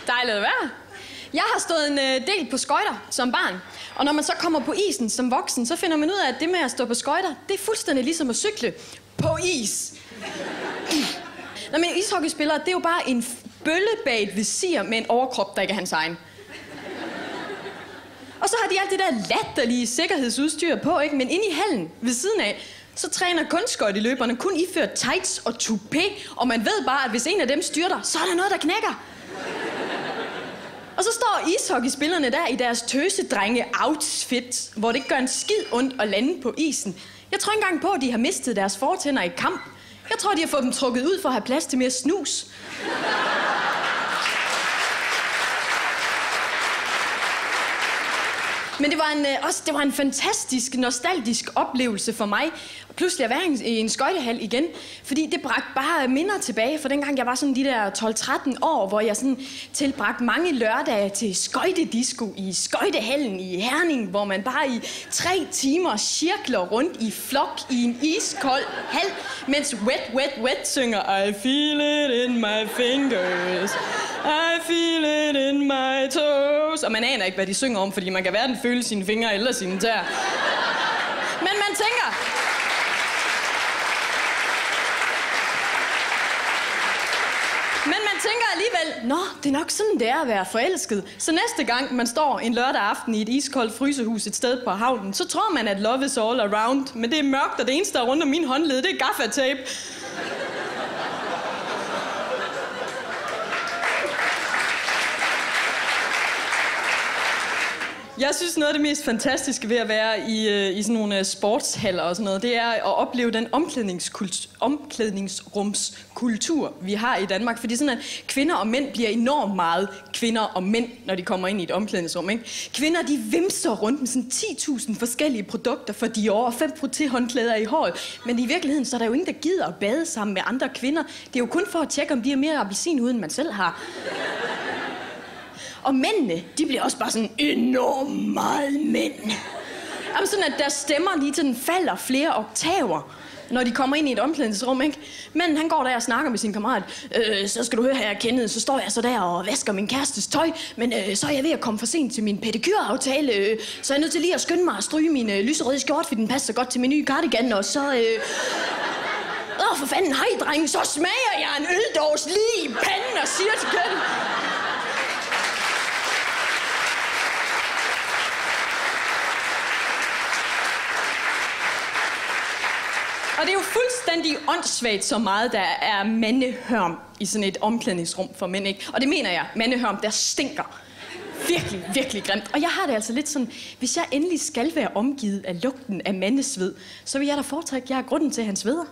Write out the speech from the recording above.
Dejligt at være. Jeg har stået en del på skøjter som barn. Og når man så kommer på isen som voksen, så finder man ud af, at det med at stå på skøjter, det er fuldstændig ligesom at cykle på is. Når man ishockeyspiller, det er jo bare en bølle bag et visir med en overkrop, der ikke er hans egen. Og så har de alt det der latterlige sikkerhedsudstyr på, ikke? Men inde i hallen ved siden af, så træner kunstskøjteløberne kun iført tights og toupé, og man ved bare, at hvis en af dem styrter, så er der noget, der knækker. Og så står ishockeyspillerne der i deres tøsedrenge-outfit, hvor det ikke gør en skid ondt at lande på isen. Jeg tror ikke engang på, at de har mistet deres fortænder i kamp. Jeg tror, de har fået dem trukket ud for at have plads til mere snus. Men det var en fantastisk, nostalgisk oplevelse for mig. Pludselig at være i en skøjtehal igen. Fordi det bragte bare minder tilbage fra dengang jeg var sådan de der 12-13 år, hvor jeg sådan tilbragte mange lørdage til skøjtedisco i skøjtehallen i Herning, hvor man bare i 3 timer cirkler rundt i flok i en iskold hal, mens Wet, Wet, Wet synger I feel it in my fingers, I feel it in my toes. Og man aner ikke, hvad de synger om, fordi man kan hverken føle sine fingre eller sine tæer. Men man tænker... alligevel, det er nok sådan, det er at være forelsket. Så næste gang, man står en lørdag aften i et iskoldt frysehus et sted på havnen, så tror man, at love is all around. Men det er mørkt, og det eneste, der er rundt om min håndled, det er gaffatape. Jeg synes, noget af det mest fantastiske ved at være i sådan nogle sportshaller og sådan noget, det er at opleve den omklædningsrumskultur, vi har i Danmark. Fordi sådan, at kvinder og mænd bliver enormt meget kvinder og mænd, når de kommer ind i et omklædningsrum, ikke? Kvinder, de vimser rundt med sådan 10.000 forskellige produkter for Dior og 5 frotté-håndklæder i håret. Men i virkeligheden, så er der jo ingen, der gider at bade sammen med andre kvinder. Det er jo kun for at tjekke, om de har mere appelsinhud, end man selv har. Og mændene, de bliver også bare sådan enormt meget mænd. Jamen sådan, at deres stemmer lige til den falder flere oktaver, når de kommer ind i et omklædningsrum, ikke? Men han går der og snakker med sin kammerat. Så skal du høre her, Kenneth, så står jeg så der og vasker min kærestes tøj, men så er jeg ved at komme for sent til min pedikyraftale, så er jeg nødt til lige at skynde mig at stryge min lyserøde skjort, for den passer godt til min nye cardigan, og så... for fanden, hej drenge, så smager jeg en øldås lige i panden og siger til Kenneth... Og det er jo fuldstændig åndssvagt så meget, der er mandehørm i sådan et omklædningsrum for mænd, ikke? Og det mener jeg, mandehørm, der stinker. Virkelig, virkelig grimt. Og jeg har det altså lidt sådan, hvis jeg endelig skal være omgivet af lugten af mandesved, så vil jeg da foretrække, at jeg er grunden til, at han sveder.